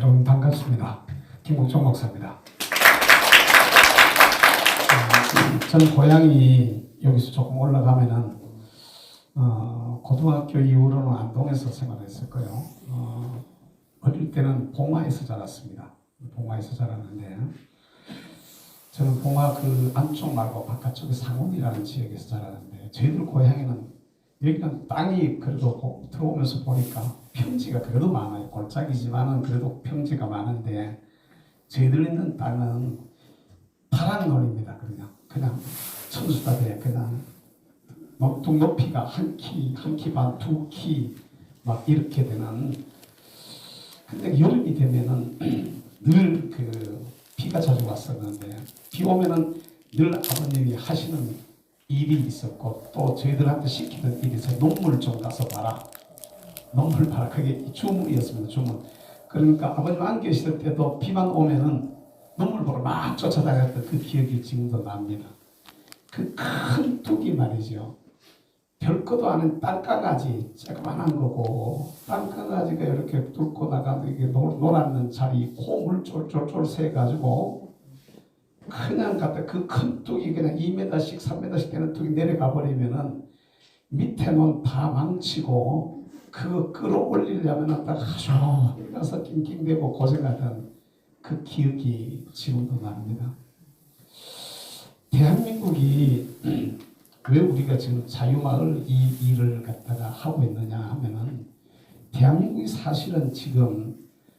여러분 반갑습니다. 김국종 목사입니다. 저는 고향이 여기서 조금 올라가면은 고등학교 이후로는 안동에서 생활했었고요. 어릴 때는 봉화에서 자랐습니다. 봉화에서 자랐는데 저는 봉화 그 안쪽 말고 바깥쪽에 상원이라는 지역에서 자랐는데 저희들 고향에는 여기는 땅이 그래도 들어오면서 보니까 평지가 그래도 많아요. 골짜기지만은 그래도 평지가 많은데 저희들 있는 땅은 다락논입니다. 그냥 천수다대 그냥 높 높이가 한 키 반, 2키 막 이렇게 되는. 근데 여름이 되면은 늘 그 비가 자주 왔었는데 비 오면은 늘 아버님이 하시는 일이 있었고 또 저희들한테 시키는 일이 있어요. 논물 좀 가서 봐라. 논물 봐라. 그게 주문이었습니다. 주문. 그러니까 아버님 안 계실 때도 비만 오면은 논물 보러 막 쫓아다녔던 그 기억이 지금도 납니다. 그 큰 뚝이 말이죠. 별것도 아닌 땅강아지, 조그만한 거고 땅강아지가 이렇게 뚫고 나가서 이게 놀았는 자리 콩을 쫄쫄쫄 새가지고 그냥 갖다 그 큰 뚝이 그냥 2m씩 3m씩 되는 뚝이 내려가 버리면은 밑에 논 다 망치고 그거 끌어올리려면 딱 아주 가서 낑낑대고 고생하던 그 기억이 지금도 납니다. 대한민국이 왜 우리가 지금 자유마을 이 일을 갖다가 하고 있느냐 하면은 대한민국이 사실은 지금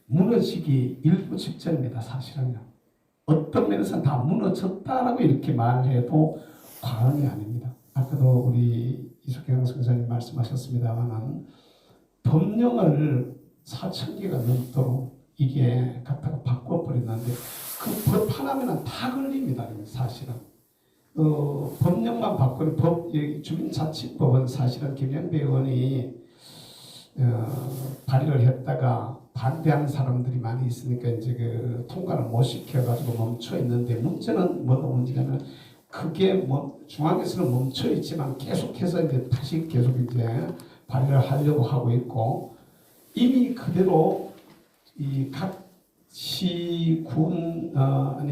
무너지기 일부 직전입니다. 사실은요. 어떤 면에서는 다 무너졌다라고 이렇게 말해도 과언이 아닙니다. 아까도 우리 이석경 선생님 말씀하셨습니다만 법령을 4,000개가 넘도록 이게 갖다가 바꿔버렸는데 그 법 하나면 다 걸립니다. 사실은. 법령만 바꾸는 주민자치법은 사실은 김영배 의원이 발의를 했다가 반대하는 사람들이 많이 있으니까 이제 그 통과를 못 시켜가지고 멈춰 있는데 문제는 뭐가 문제냐면 그게 뭐 중앙에서는 멈춰 있지만 계속해서 이제 다시 계속 이제 발의를 하려고 하고 있고 이미 그대로 이 각 시군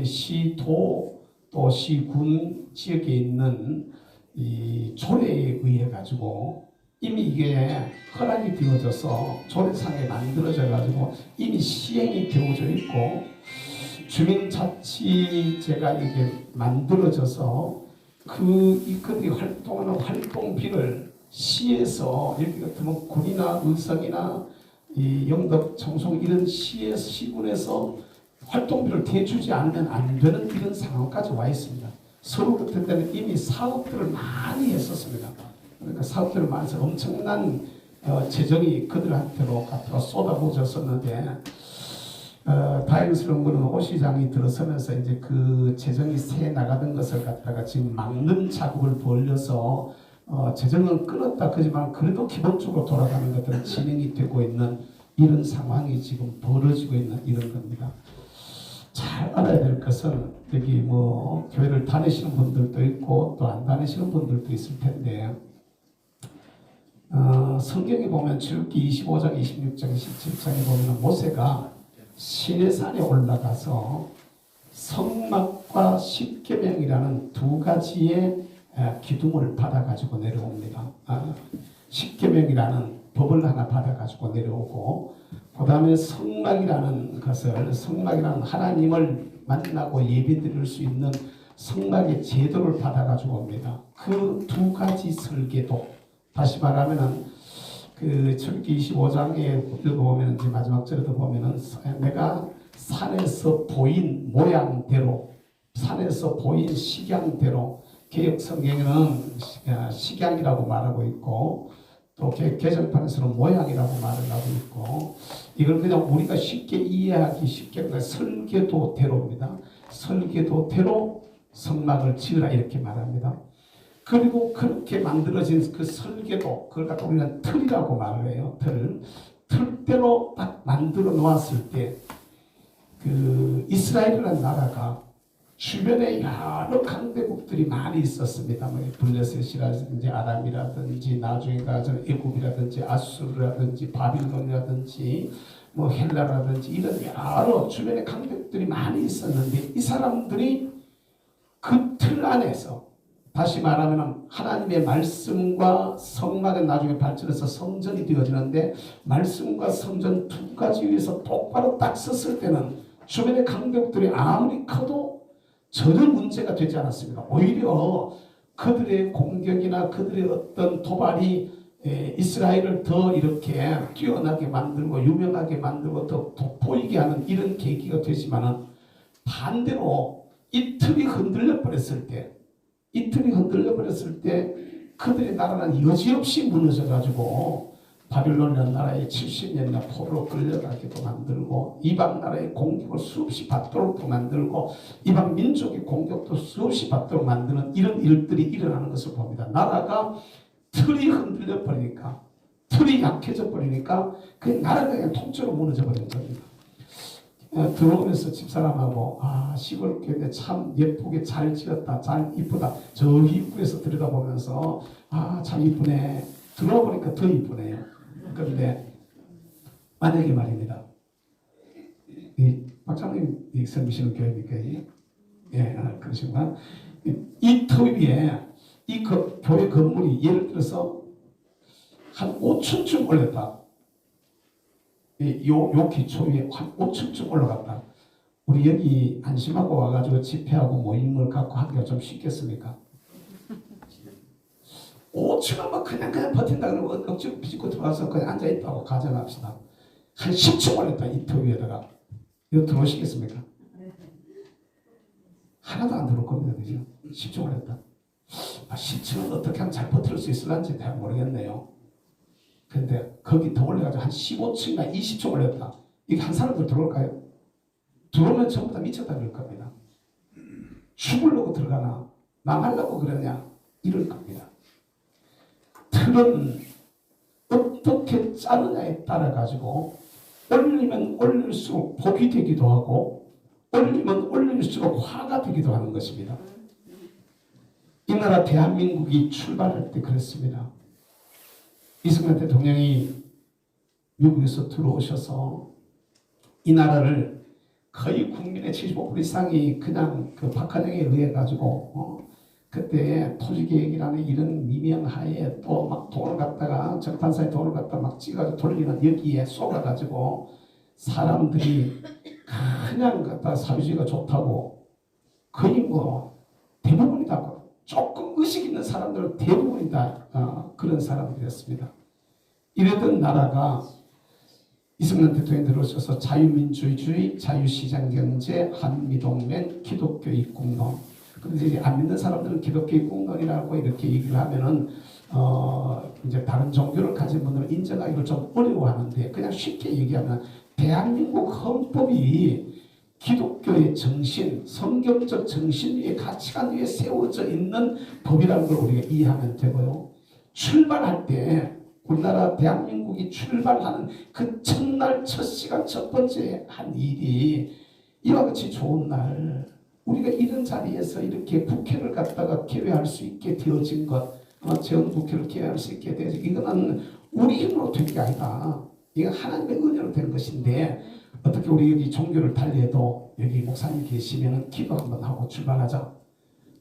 시도 또 시군 지역에 있는 이 조례에 의해 가지고 이미 이게 허락이 되어져서 조례상에 만들어져 가지고 이미 시행이 되어져 있고 주민자치제가 이게 만들어져서 이들이 활동하는 활동비를 시에서 예를 들면 군이나 의성이나 이 영덕, 청송 이런 시군에서 활동비를 대주지 않으면 안 되는 이런 상황까지 와 있습니다. 서울 같은 데는 이미 사업들을 많이 했었습니다. 그러니까 사업들을 많이 해서 엄청난 재정이 그들한테로 갖다가 쏟아부어졌었는데 다행스러운 것은 오 시장이 들어서면서 이제 그 재정이 새 나가던 것을 갖다가 지금 막는 작업을 벌려서 재정은 끊었다 그지만 그래도 기본적으로 돌아가는 것들은 진행이 되고 있는 이런 상황이 지금 벌어지고 있는 이런 겁니다. 잘 알아야 될 것은 여기 뭐 교회를 다니시는 분들도 있고 또 안 다니시는 분들도 있을 텐데 성경에 보면 출애굽기 25장, 26장, 27장에 보면 모세가 시내산에 올라가서 성막과 십계명이라는 두 가지의 기둥을 받아가지고 내려옵니다. 십계명이라는 법을 하나 받아가지고 내려오고 그 다음에 성막이라는 하나님을 만나고 예배드릴 수 있는 성막의 제도를 받아가지고 옵니다. 그 두 가지 설계도 다시 말하면은 그 출애굽기 25장에 읽어보면 이제 마지막 절에도 보면은 내가 산에서 보인 모양대로 산에서 보인 식양대로 개역 성경에는 식양이라고 말하고 있고 또 개정판에서는 모양이라고 말을 하고 있고 이걸 그냥 우리가 쉽게 이해하기 쉽게 설계도대로입니다. 설계도대로 성막을 지으라 이렇게 말합니다. 그리고 그렇게 만들어진 그 설계도 그걸 갖다 우리는 틀이라고 말을 해요. 틀대로 딱 만들어 놓았을 때 그 이스라엘이라는 나라가 주변에 여러 강대국들이 많이 있었습니다. 뭐 블레셋이라든지 아람이라든지 나중에 가서 애굽이라든지 아수르라든지 바빌론이라든지 뭐 헬라라든지 이런 여러 주변에 강대국들이 많이 있었는데 이 사람들이 그 틀 안에서 다시 말하면 하나님의 말씀과 성막은 나중에 발전해서 성전이 되어지는데 말씀과 성전 두 가지 위에서 똑바로 딱 섰을 때는 주변의 강대국들이 아무리 커도 전혀 문제가 되지 않았습니다. 오히려 그들의 공격이나 그들의 어떤 도발이 이스라엘을 더 이렇게 뛰어나게 만들고 유명하게 만들고 더 돋보이게 하는 이런 계기가 되지만은 반대로 이 틀이 흔들려 버렸을 때 그들의 나라는 여지없이 무너져가지고 바빌론이라는 나라에 70년이나 포로로 끌려가기도 만들고 이방 나라의 공격을 수없이 받도록도 만들고 이방 민족의 공격도 수없이 받도록 만드는 이런 일들이 일어나는 것을 봅니다. 나라가 틀이 흔들려 버리니까 틀이 약해져 버리니까 그 나라가 그냥 통째로 무너져 버린 겁니다. 들어오면서 집사람하고 시골 교회인데 참 예쁘게 잘 지었다, 잘 이쁘다. 저기 입구에서 들여다보면서 참 이쁘네. 들어와 보니까 더 이쁘네요. 그런데 만약에 말입니다. 이 박사님 이 섬기시는 교회니까 그러시구나. 이 터 위에 이 교회 건물이 예를 들어서 한 5층쯤 올렸다. 요 기초 위에 한 5층쯤 올라갔다. 우리 여기 안심하고 와가지고 집회하고 모임을 갖고 하기가 좀 쉽겠습니까? 5층은 뭐 그냥 버틴다 그러면 억지로 비집고 들어와서 그냥 앉아있다고 가정합시다. 한 10층 올렸다. 이 터 위에다가. 이거 들어오시겠습니까? 하나도 안 들어올 겁니다. 그죠? 10층 올렸다. 10층은 어떻게 하면 잘 버틸 수 있을런지 잘 모르겠네요. 근데 거기 더 올려가지고 한 15층이나 20층 올렸다. 이게 한 사람들 들어올까요? 들어오면 전부 다 미쳤다 그럴 겁니다. 죽으려고 들어가나 망하려고 그러냐 이럴 겁니다. 틀은 어떻게 짜느냐에 따라 가지고 올리면 올릴수록 복이 되기도 하고 올리면 올릴수록 화가 되기도 하는 것입니다. 이 나라 대한민국이 출발할 때 그랬습니다. 이승만 대통령이 미국에서 들어오셔서 이 나라를 거의 국민의 75% 이상이 그냥 그 박한영에 의해 가지고 그때 토지계획이라는 이런 미명하에 또 막 돈을 갖다가 정판사에 돈을 갖다 막 찍어가지고 돌리는 여기에 쏘아가지고 사람들이 그냥 갖다 사회주의가 좋다고 거의 뭐 대부분이 다 조금 의식 있는 사람들은 대부분이 다 그런 사람들이었습니다. 이러던 나라가 이승만 대통령이 들어오셔서 자유민주주의, 자유시장경제, 한미동맹, 기독교 입국론. 근데 이제 안 믿는 사람들은 기독교 입국론이라고 이렇게 얘기를 하면은 이제 다른 종교를 가진 분들은 인정하기를 좀 어려워하는데 그냥 쉽게 얘기하면 대한민국 헌법이 기독교의 정신, 성경적 정신 위에 가치관 위에 세워져 있는 법이라는 걸 우리가 이해하면 되고요. 출발할 때 우리나라 대한민국이 출발하는 그 첫날 첫 시간 첫 번째 한 일이 이와 같이 좋은 날 우리가 이런 자리에서 이렇게 국회를 갖다가 개회할 수 있게 되어진 것, 재헌국회를 개회할 수 있게 되어진 이거는 우리 힘으로 된 게 아니다. 이건 하나님의 은혜로 된 것인데 어떻게 우리 여기 종교를 달리해도 여기 목사님 계시면 기도 한번 하고 출발하자.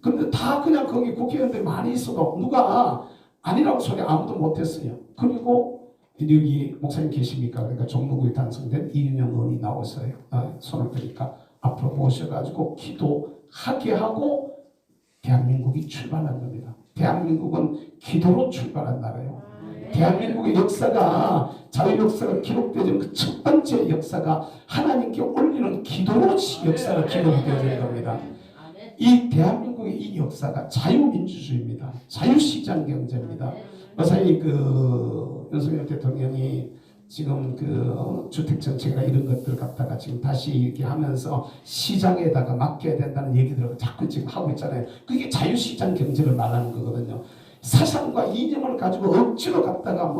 그런데 다 그냥 거기 국회의원들이 많이 있어도 누가 아니라고 소리 아무도 못했어요. 그리고 여기 목사님 계십니까? 그러니까 종로구에 당선된 이윤영 의원이 나와서요. 손을 드니까 앞으로 모셔가지고 기도하게 하고 대한민국이 출발한 겁니다. 대한민국은 기도로 출발한 나라예요. 대한민국의 역사가 자유 역사가 기록되어진 그 첫 번째 역사가 하나님께 올리는 기도로 역사가 기록이 되어진 겁니다. 이 대한민국의 이 역사가 자유민주주의입니다. 자유시장 경제입니다. 마사이 그 윤석열 대통령이 지금 그 주택정책이나 이런 것들 갖다가 지금 다시 이렇게 하면서 시장에다가 맡겨야 된다는 얘기들을 자꾸 지금 하고 있잖아요. 그게 자유시장 경제를 말하는 거거든요. 사상과 이념을 가지고 억지로 갖다가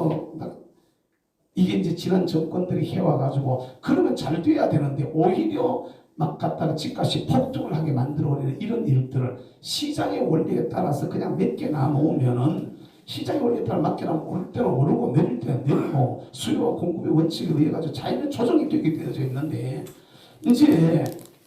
이게 이제 지난 정권들이 해와가지고 그러면 잘 돼야 되는데 오히려 막 갖다가 집값이 폭등을 하게 만들어내는 이런 일들을 시장의 원리에 따라서 그냥 몇 개 나누면은 시장의 원리에 따라 맡겨놓으면 오를 때는 오르고 내릴 때는 내리고 수요와 공급의 원칙에 의해 가지고 자연의 조정이 되게 되어져 있는데 이제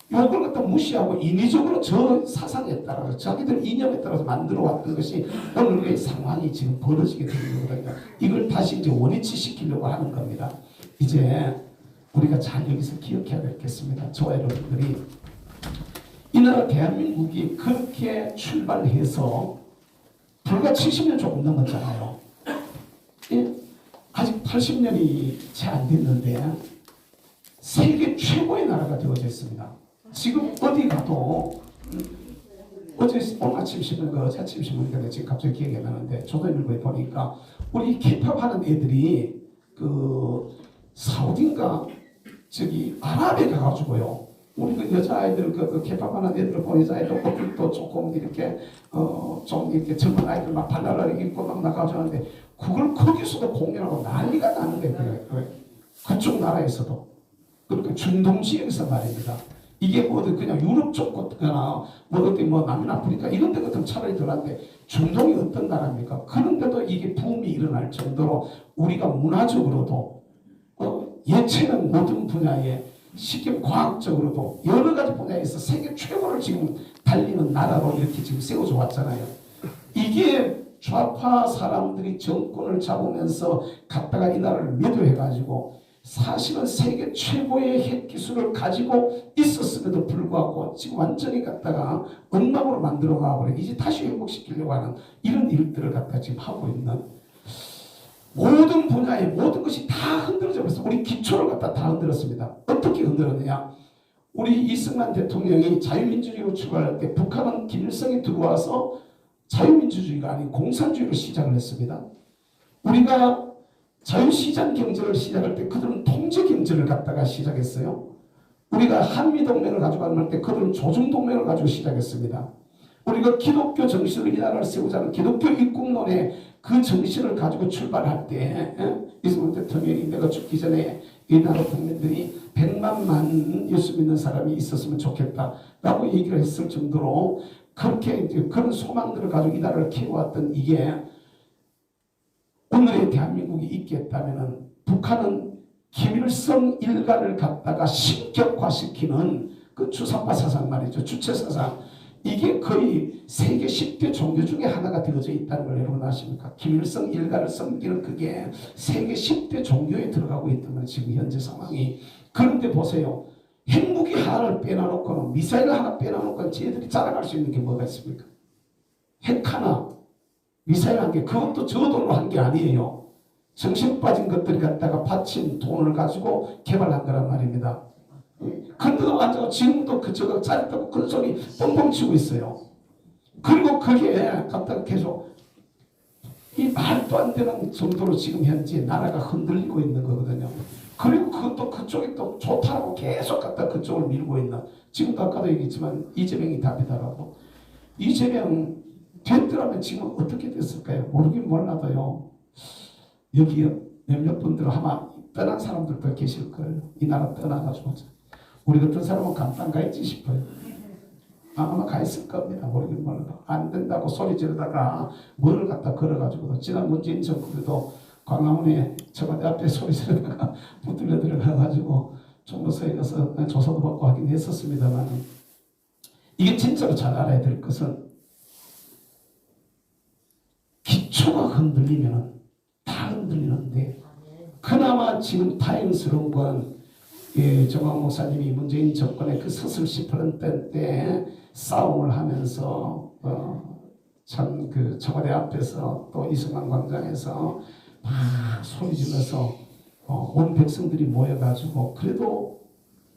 이걸 갖다 무시하고 인위적으로 저 사상에 따라서 자기들 이념에 따라서 만들어 왔던 것이 오늘의 상황이 지금 벌어지게 되는 거거든요. 이걸 다시 이제 원위치 시키려고 하는 겁니다. 이제 우리가 잘 여기서 기억해야 되겠습니다. 저와 여러분들이 이 나라 대한민국이 그렇게 출발해서 불과 70년 조금 넘었잖아요. 예? 아직 80년이 채 안 됐는데 세계 최고의 나라가 되어져 있습니다. 지금 어디 가도 어제 오늘 아침 신문 어제 아침 신문인데 지금 갑자기 기억이 안 나는데 조선일보에 보니까 우리 케이팝 하는 애들이 그 사우디인가 저기 아랍에 가가지고요. 우리 그 여자아이들 그 케이팝 하는 애들을 보는 여자아이들 옷들도 조금 이렇게 좀 이렇게 젊은 아이들 막 발랄하게 입고 막 나가서 하는데 그걸 거기서도 공연하고 난리가 나는데 그래. 그쪽 나라에서도 그러니까 중동 지역에서 말입니다. 이게 뭐 그냥 유럽 쪽 같거나 뭐 어디 뭐 남아프리카 이런 데 같으면 차라리 덜한데 중동이 어떤 나라입니까? 그런데도 이게 붐이 일어날 정도로 우리가 문화적으로도 예체능 모든 분야에 쉽게 과학적으로도 여러 가지 분야에서 세계 최고를 지금 달리는 나라로 이렇게 지금 세워져 왔잖아요. 이게 좌파 사람들이 정권을 잡으면서 갖다가 이 나라를 매도해가지고 사실은 세계 최고의 핵 기술을 가지고 있었음에도 불구하고 지금 완전히 갖다가 엉망으로 만들어가고 그래. 이제 다시 회복시키려고 하는 이런 일들을 갖다 지금 하고 있는 모든 분야의 모든 것이 다 흔들어져 버렸어. 우리 기초를 갖다 다 흔들었습니다. 어떻게 흔들었느냐? 우리 이승만 대통령이 자유민주주의로 출발할 때 북한은 김일성이 들어와서 자유민주주의가 아닌 공산주의로 시작을 했습니다. 우리가 자유시장 경제를 시작할 때 그들은 통제 경제를 갖다가 시작했어요. 우리가 한미동맹을 가지고 할 때 그들은 조중동맹을 가지고 시작했습니다. 우리가 기독교 정신을 이 나라를 세우자는 기독교 입국론의 그 정신을 가지고 출발할 때 이승만 대통령이 내가 죽기 전에 이 나라 국민들이 100만 예수 믿는 사람이 있었으면 좋겠다라고 얘기를 했을 정도로 그렇게 이제 그런 소망들을 가지고 이 나라를 키워왔던 이게 오늘의 대한민국이 있겠다면은 북한은 김일성 일가를 갖다가 신격화시키는 그 주사파 사상 말이죠. 주체 사상. 이게 거의 세계 10대 종교 중에 하나가 되어져 있다는 걸 여러분 아십니까? 김일성 일가를 섬기는 그게 세계 10대 종교에 들어가고 있다는 지금 현재 상황이. 그런데 보세요. 핵무기 하나를 빼놔놓고는 미사일 하나 빼놔놓고는 쟤들이 자랑할 수 있는 게 뭐가 있습니까? 핵 하나, 미사일 한 개, 그것도 저 돈으로 한 게 아니에요. 정신 빠진 것들이 갖다가 바친 돈을 가지고 개발한 거란 말입니다. 근데도 앉아서 지금도 그저거 짜릿하고 큰 소리 뻥뻥 치고 있어요. 그리고 그게 갖다가 계속 이 말도 안 되는 정도로 지금 현재 나라가 흔들리고 있는 거거든요. 그리고 그것도 그쪽이 또 좋다고 계속 갖다 그쪽을 밀고 있는. 지금도 아까도 얘기했지만 이재명이 답이다라고. 이재명 됐더라면 지금 어떻게 됐을까요? 모르긴 몰라도요. 여기 몇몇 분들 아마 떠난 사람들도 계실 거예요. 이 나라 떠나가지고. 우리 같은 사람은 감당 가있지 싶어요. 아마 가 있을 겁니다. 모르긴 몰라도. 안 된다고 소리 지르다가 뭐를 갖다 걸어가지고 지난 문재인 정권에도 광화문에 청와대 앞에 소리 지르다가 붙들려 들어가가지고 종로서에 가서 조사도 받고 하긴 했었습니다만 이게 진짜로 잘 알아야 될 것은 기초가 흔들리면 다 흔들리는데 그나마 지금 다행스러운 건 정광 목사님이 문재인 정권의 그 서슬 18년 때 싸움을 하면서 참 그 청와대 앞에서 또 이승만 광장에서 막 소리 지르면서 온 백성들이 모여가지고 그래도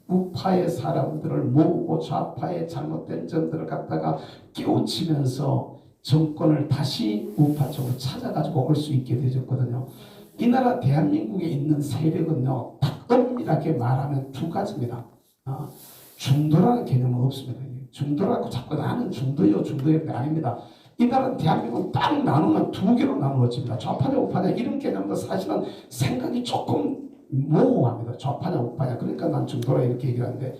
우파의 사람들을 모으고 좌파의 잘못된 점들을 갖다가 깨우치면서 정권을 다시 우파 쪽으로 찾아가지고 올 수 있게 되었거든요. 이 나라 대한민국에 있는 세력은요, 딱 엄밀하게 말하면 두 가지입니다. 중도라는 개념은 없습니다. 중도라고 자꾸 나는 중도요, 아닙니다. 이 나라는 대한민국은 딱 나누면 두 개로 나누어집니다. 좌파냐, 우파냐, 이런 개념도 사실은 생각이 조금 모호합니다. 좌파냐, 우파냐. 그러니까 난 중도라 이렇게 얘기하는데,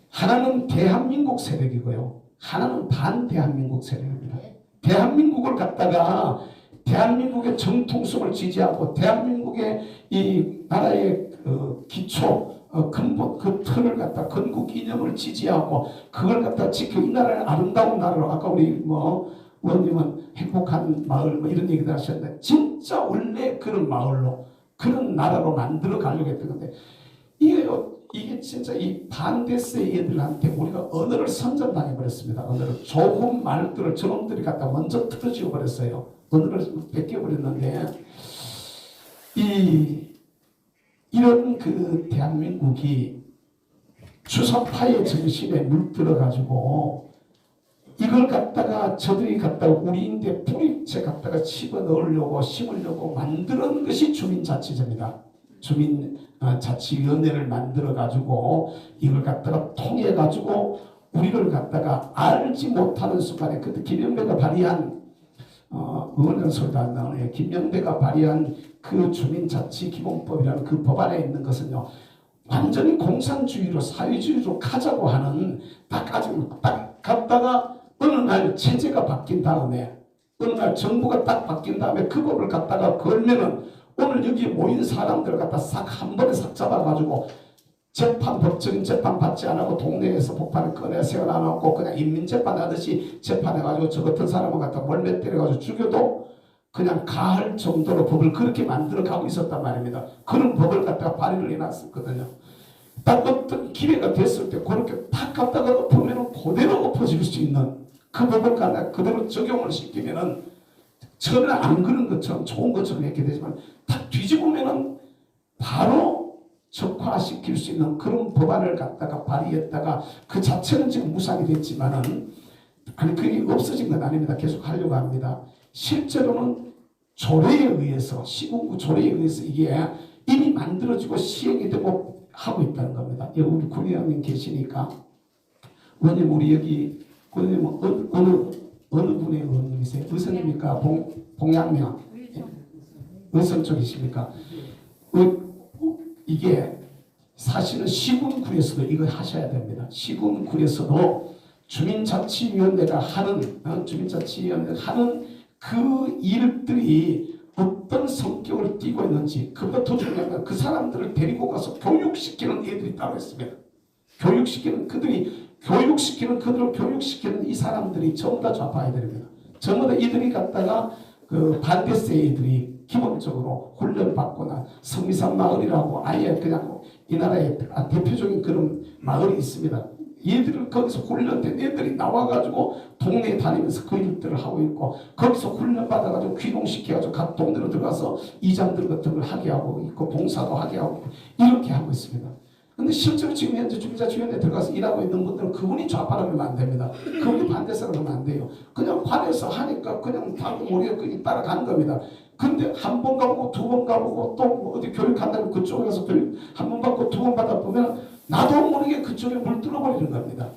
하나는 대한민국 세력이고요. 하나는 반대한민국 세력입니다. 대한민국을 갖다가 대한민국의 정통성을 지지하고 대한민국의 이 나라의 기초 근본 그 틀을 갖다 건국 이념을 지지하고 그걸 갖다 지켜 이 나라를 아름다운 나라로 아까 우리 의원님은 행복한 마을 이런 얘기들 하셨는데 진짜 원래 그런 마을로 그런 나라로 만들어 가려고 했던 건데 이게 진짜 이 반대세 애들한테 우리가 언어를 선전당해 버렸습니다. 언어를 좋은 말들을 저놈들이 갖다 먼저 틀어지어 버렸어요. 언어를 뺏겨 버렸는데 이런 그 대한민국이 주사파의 정신에 물들어 가지고 이걸 갖다가 저들이 갖다가 우리인데 뿌리채 갖다가 집어넣으려고 심으려고 만드는 것이 주민자치제입니다. 주민자치위원회를 만들어 가지고 이걸 갖다가 통해 가지고 우리를 갖다가 알지 못하는 순간에 그때 김영배가 발의한 의원은 소리도 안 나오네요. 김영배가 발의한 그 주민자치기본법이라는 그 법안에 있는 것은요, 완전히 공산주의로 사회주의로 가자고 하는 딱 갔다가 어느 날 체제가 바뀐 다음에 어느 날 정부가 딱 바뀐 다음에 그 법을 갖다가 걸면은 오늘 여기 모인 사람들을 갖다 싹 한 번에 싹 잡아가지고 법적인 재판 받지 않고 동네에서 폭탄을 꺼내 세워놔놓고 그냥 인민재판 하듯이 재판해가지고 저 같은 사람을 갖다 몰매 때려가지고 죽여도 그냥 가할 정도로 법을 그렇게 만들어 가고 있었단 말입니다. 그런 법을 갖다가 발의를 해놨었거든요. 딱 어떤 기회가 됐을 때 그렇게 딱 갖다가 엎으면 그대로 엎어질 수 있는 그 법을 갖다가 그대로 적용을 시키면은 전혀 안 그런 것처럼 좋은 것처럼 이렇게 되지만 딱 뒤집으면은 바로 적화시킬 수 있는 그런 법안을 갖다가 발의했다가 그 자체는 지금 무산이 됐지만은 아니 그게 없어진 건 아닙니다. 계속 하려고 합니다. 실제로는 조례에 의해서 시군구 조례에 의해서 이게 이미 만들어지고 시행이 되고 하고 있다는 겁니다. 여기 우리 군 의원님 계시니까 의원님 우리 여기 군 의원님 어느 분의 의원님이세요? 의선입니까? 봉양명 의선 쪽이십니까? 이게 사실은 시군구에서도 이거 하셔야 됩니다. 시군구에서도 주민자치위원회가 하는 그 일들이 어떤 성격을 띠고 있는지 그것도 중요한 건 그 사람들을 데리고 가서 교육시키는 애들이 따로 있습니다. 그들을 교육시키는 이 사람들이 전부 다 좌파 애들입니다. 전부 다 이들이 갖다가 그 반대세 애들이 기본적으로 훈련받거나 성미산 마을이라고 아예 그냥 이 나라의 대표적인 그런 마을이 있습니다. 얘들을 거기서 훈련된 애들이 나와가지고 동네에 다니면서 그 일들을 하고 있고 거기서 훈련받아가지고 귀농시켜가지고 각 동네로 들어가서 이장들 같은 걸 하게 하고 있고 봉사도 하게 하고 이렇게 하고 있습니다. 근데 실제로 지금 현재 주민자치위원회에 들어가서 일하고 있는 분들은 그분이 좌파라고 하면 안 됩니다. 그분이 반대사라고 하면 안 돼요. 그냥 관에서 하니까 그냥 우리가 그냥 따라가는 겁니다. 근데 한 번 가보고 두 번 가보고 또 어디 교육한다고 그쪽에 가서 교육 한 번 받고 두 번 받아보면 나도 모르게 그쪽에 물들어버리는 겁니다.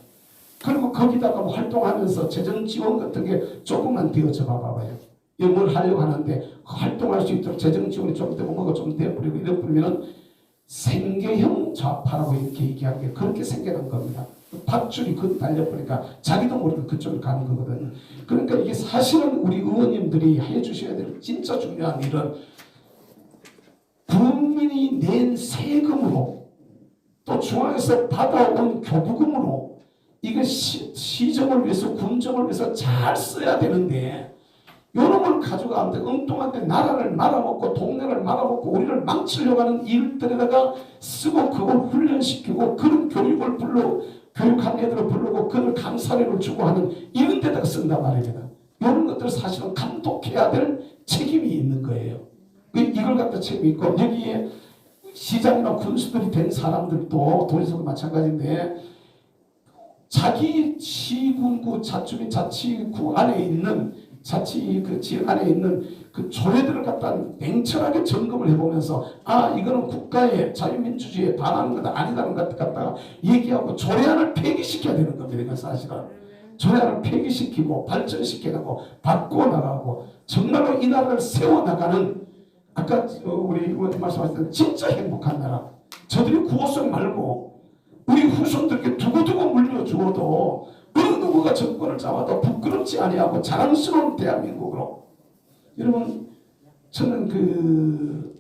그리고 거기다가 뭐 활동하면서 재정 지원 같은 게 조금만 되어져 봐봐요. 뭘 하려고 하는데 활동할 수 있도록 재정 지원이 좀 되고 뭐가 좀 되어버리고 이래 버리면은 생계형 좌파라고 이렇게 얘기하는 게 그렇게 생겨난 겁니다. 밧줄이 그 달려버리니까 자기도 모르게 그쪽으로 가는 거거든요. 그러니까 이게 사실은 우리 의원님들이 해주셔야 될 진짜 중요한 일은 국민이 낸 세금으로 또 중앙에서 받아온 교부금으로 이게 시정을 위해서 군정을 위해서 잘 써야 되는데 이런 걸 가져가는데 엉뚱한데 나라를 말아먹고 동네를 말아먹고 우리를 망치려고 하는 일들에다가 쓰고 그걸 훈련시키고 그런 교육한 애들을 부르고 그들 강사료를 주고 하는 이런 데다가 쓴단 말입니다. 이런 것들을 사실은 감독해야 될 책임이 있는 거예요. 이걸 갖다 책임이 있고 여기에 시장이나 군수들이 된 사람들도 도지사도 마찬가지인데 자기 시군구 주민자치구 안에 있는 그 지역 안에 있는 그 조례들을 갖다 냉철하게 점검을 해보면서 이거는 국가의 자유민주주의에 반하는 거다 아니다는 것 갖다가 얘기하고 조례안을 폐기시켜야 되는 겁니다. 이건 사실은 조례안을 폐기시키고 발전시켜나가고 바꿔나가고 정말로 이 나라를 세워나가는 아까 우리 의원님 말씀하셨던 진짜 행복한 나라 저들이 구호성 말고 우리 후손들에게 두고두고 물려주어도 어느 누구가 정권을 잡아도 부끄럽지 아니하고 자랑스러운 대한민국으로 여러분, 저는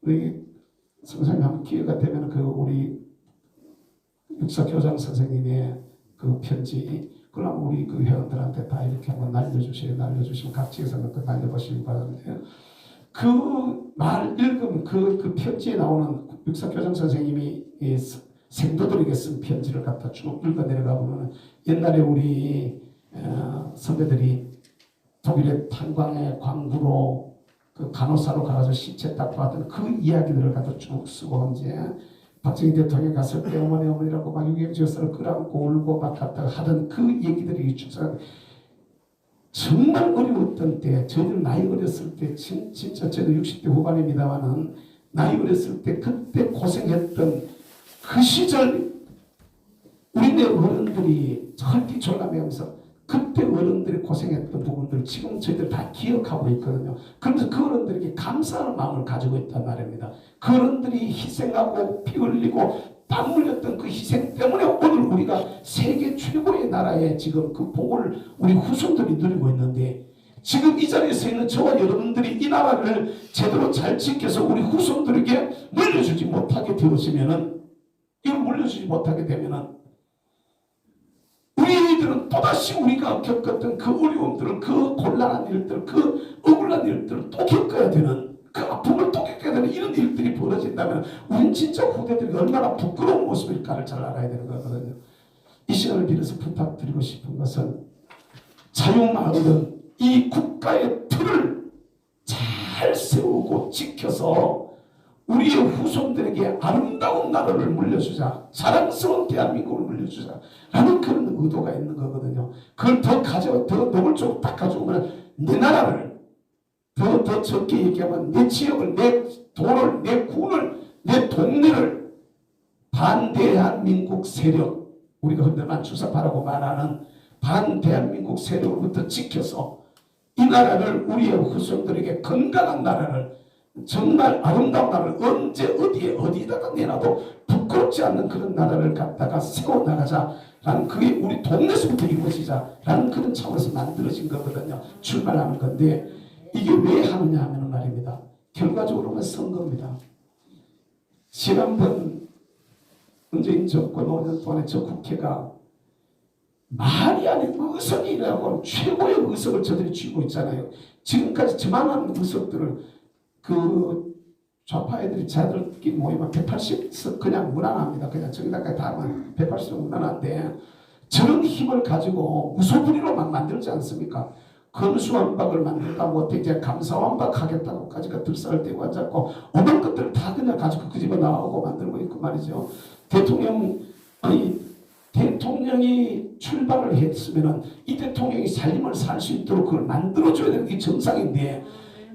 우리 선생님 한번 기회가 되면 우리 육사교장 선생님의 그 편지, 그럼 우리 그 회원들한테 다 이렇게 한번 날려주시면 각지에서 그 날려보시기 바랍니다. 그 말 읽으면 그 편지에 나오는 육사교장 선생님이 생도들에게 쓴 편지를 갖다 쭉 읽어 내려가 보면 옛날에 우리 선배들이 독일의 탄광의 광부로 그 간호사로 가서 시체 닦고 하던 그 이야기들을 갖다 쭉 쓰고 이제 박정희 대통령이 갔을 때 어머니라고 막 유경지어서를 끌어안고 울고 막 갔다가 하던 그 얘기들이 추석 정말 어려웠던 때, 저희들 나이 어렸을 때 진짜 저도 60대 후반입니다만은 나이 어렸을 때 그때 고생했던 그 시절 우리네 어른들이 헐기졸라매면서 그때 어른들이 고생했던 부분들 지금 저희들 다 기억하고 있거든요. 그래서 그 어른들에게 감사하는 마음을 가지고 있단 말입니다. 그 어른들이 희생하고 피 흘리고 땀 흘렸던 그 희생 때문에 오늘 우리가 세계 최고의 나라에 지금 그 복을 우리 후손들이 누리고 있는데, 지금 이 자리에 서 있는 저와 여러분들이 이 나라를 제대로 잘 지켜서 우리 후손들에게 물려주지 못하게 되어지면은, 이걸 물려주지 못하게 되면은 우리들은 또다시 우리가 겪었던 그 어려움들을, 그 곤란한 일들, 그 억울한 일들을 또 겪어야 되는, 그 아픔을 또 겪어야 되는 이런 일들이 벌어진다면 우린 진짜 후대들이 얼마나 부끄러운 모습일까를 잘 알아야 되는 거거든요. 이 시간을 빌어서 부탁드리고 싶은 것은 자유마을은 이 국가의 틀을 잘 세우고 지켜서 우리의 후손들에게 아름다운 나라를 물려주자, 자랑스러운 대한민국을 물려주자 라는 그런 의도가 있는 거거든요. 그걸 더 노골적으로 딱 가져오면 내 나라를 더 적게 얘기하면 내 지역을, 내 도를, 내 군을, 내 동네를 반대한민국 세력, 우리가 흔히만 주사파라고 말하는 반대한민국 세력으로부터 지켜서 이 나라를, 우리의 후손들에게 건강한 나라를, 정말 아름다운 나라를 언제 어디에다가 내놔도 부끄럽지 않는 그런 나라를 갖다가 세워나가자라는, 그게 우리 동네에서부터 이루어지자라는 그런 차원에서 만들어진 거거든요. 출발하는 건데, 이게 왜 하느냐 하면 말입니다. 결과적으로는 선거입니다. 지난번 문재인 정권 5년 동안에 저 국회가 말이 아닌 의석이라고 최고의 의석을 저들이 쥐고 있잖아요. 지금까지 저만한 의석들을 그 좌파 애들이 자들끼리 모이면 180석 그냥 무난합니다. 그냥 저기다가 다 하면 180석 무난한데, 저런 힘을 가지고 무소불위로 막 만들지 않습니까? 검수완박을 만든다고 어떻게 이제 감사완박 하겠다고까지가 들살을 떼고 앉았고 오만 것들을 다 그냥 가지고 그 집에 나오고 만들고 있고 말이죠. 대통령이 출발을 했으면은 이 대통령이 살림을 살 수 있도록 그걸 만들어줘야 되는 게 정상인데,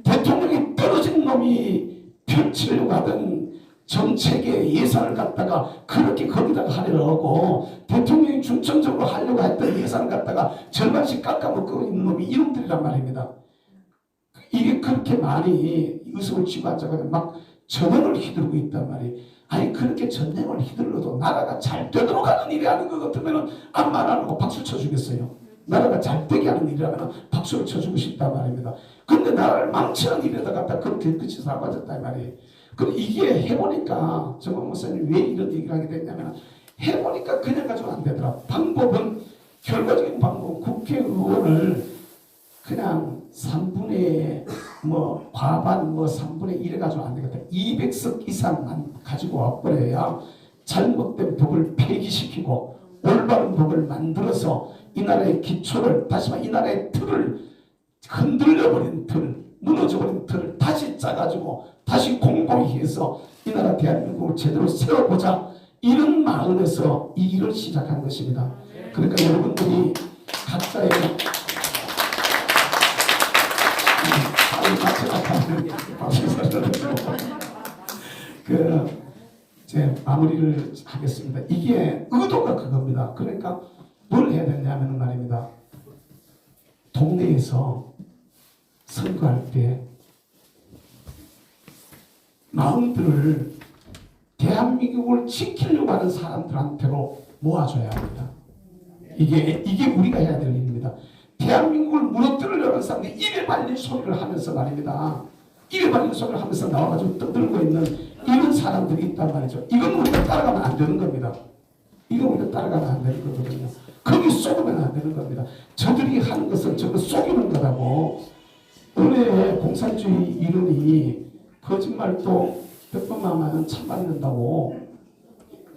대통령이 떨어진 놈이 펼치려고 하던 정책의 예산을 갖다가 그렇게 거기다가 하려고 하고, 대통령이 중점적으로 하려고 했던 예산을 갖다가 절반씩 깎아먹고 있는 놈이 이놈들이란 말입니다. 이게 그렇게 많이 의석을 쥐고 앉아가지고 막 전쟁을 휘두르고 있단 말이에요. 아니 그렇게 전쟁을 휘둘러도 나라가 잘 되도록 하는 일이 하는 것 같으면 아무 말 안 하고 박수 쳐주겠어요. 나라가 잘 되게 하는 일이라면 박수를 쳐주고 싶단 말입니다. 근데 나라를 망치는 일에다 갖다 그렇게 끝이 사라졌단 말이에요. 그럼 이게 해보니까 정광 목사님 왜 이런 얘기를 하게 됐냐면, 해보니까 그냥 가지고는 안 되더라. 방법은, 결과적인 방법은 국회의원을 그냥 3분의 과반 3분의 1 해가지고 안 되겠다. 200석 이상만 가지고 와버려야 잘못된 법을 폐기시키고 올바른 법을 만들어서 이 나라의 기초를, 다시 말해 이 나라의 틀을, 흔들려버린 틀, 무너져버린 틀을 다시 짜가지고 다시 공고히 해서 이 나라 대한민국을 제대로 세워보자, 이런 마음에서 이 일을 시작한 것입니다. 그러니까 여러분들이 각자의 이제 마무리를 하겠습니다. 이게 의도가 그겁니다. 그러니까 뭘 해야 되냐면 말입니다. 동네에서 선거할 때 마음들을 대한민국을 지키려고 하는 사람들한테로 모아줘야 합니다. 이게 우리가 해야 될 일입니다. 대한민국을 무너뜨리려는 사람들이 입에 발린 소리를 하면서 말입니다. 입에 발린 소리를 하면서 나와가지고 떠들고 있는 이런 사람들이 있단 말이죠. 이건 우리가 따라가면 안 되는 겁니다. 이거 우리가 따라가면 안 되는 거거든요. 거기 속으면 안 되는 겁니다. 저들이 하는 것은 저거 속이는 거라고. 은혜의 공산주의 이론이 거짓말도 100번만 하면 참받는다고.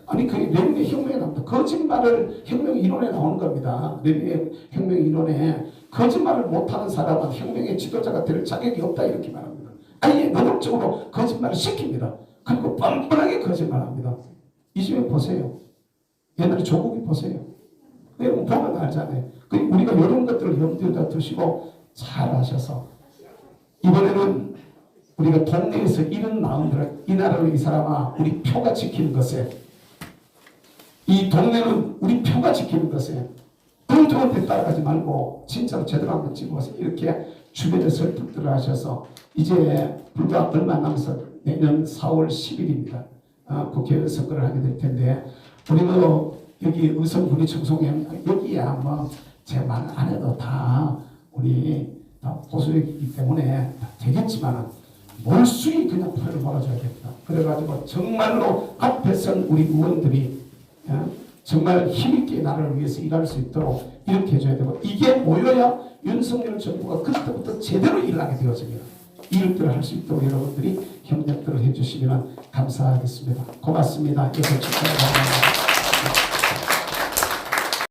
아니 그게 레nin의 혁명에 나옵니다. 거짓말을 혁명 이론에 나오는 겁니다. 레nin의 혁명 이론에 거짓말을 못하는 사람은 혁명의 지도자가 될 자격이 없다 이렇게 말합니다. 아예 노골적으로 거짓말을 시킵니다. 그리고 뻔뻔하게 거짓말합니다. 이 집에 보세요. 옛날에 조국이 보세요. 여러분 보면 알잖아요. 우리가 이런 것들을 염두에다 두시고 잘 아셔서 이번에는 우리가 동네에서 이런 마음들을 이 나라를 이 사람아 우리 표가 지키는 것에 이 동네는 우리 표가 지키는 것에 엉뚱한데 따라가지 말고 진짜로 제대로 한번 찍어서 이렇게 주변에 설득들을 하셔서 이제 불과 얼마 남아서 내년 4월 10일입니다. 국회의원 선거를 하게 될 텐데 우리는 여기 의성군이 청송에 여기야 뭐 제 말 안 해도 다 우리 다 보수이기 때문에 되겠지만 몰수히 그냥 표를 몰아줘야 됩니다. 그래가지고 정말로 앞에 선 우리 의원들이 정말 힘있게 나라를 위해서 일할 수 있도록 이렇게 해줘야 되고 이게 모여야 윤석열 정부가 그때부터 제대로 일하게 되어집니다. 일들을 할 수 있도록 여러분들이 협력들을 해주시면 감사하겠습니다. 고맙습니다. 이렇게 축하합니다.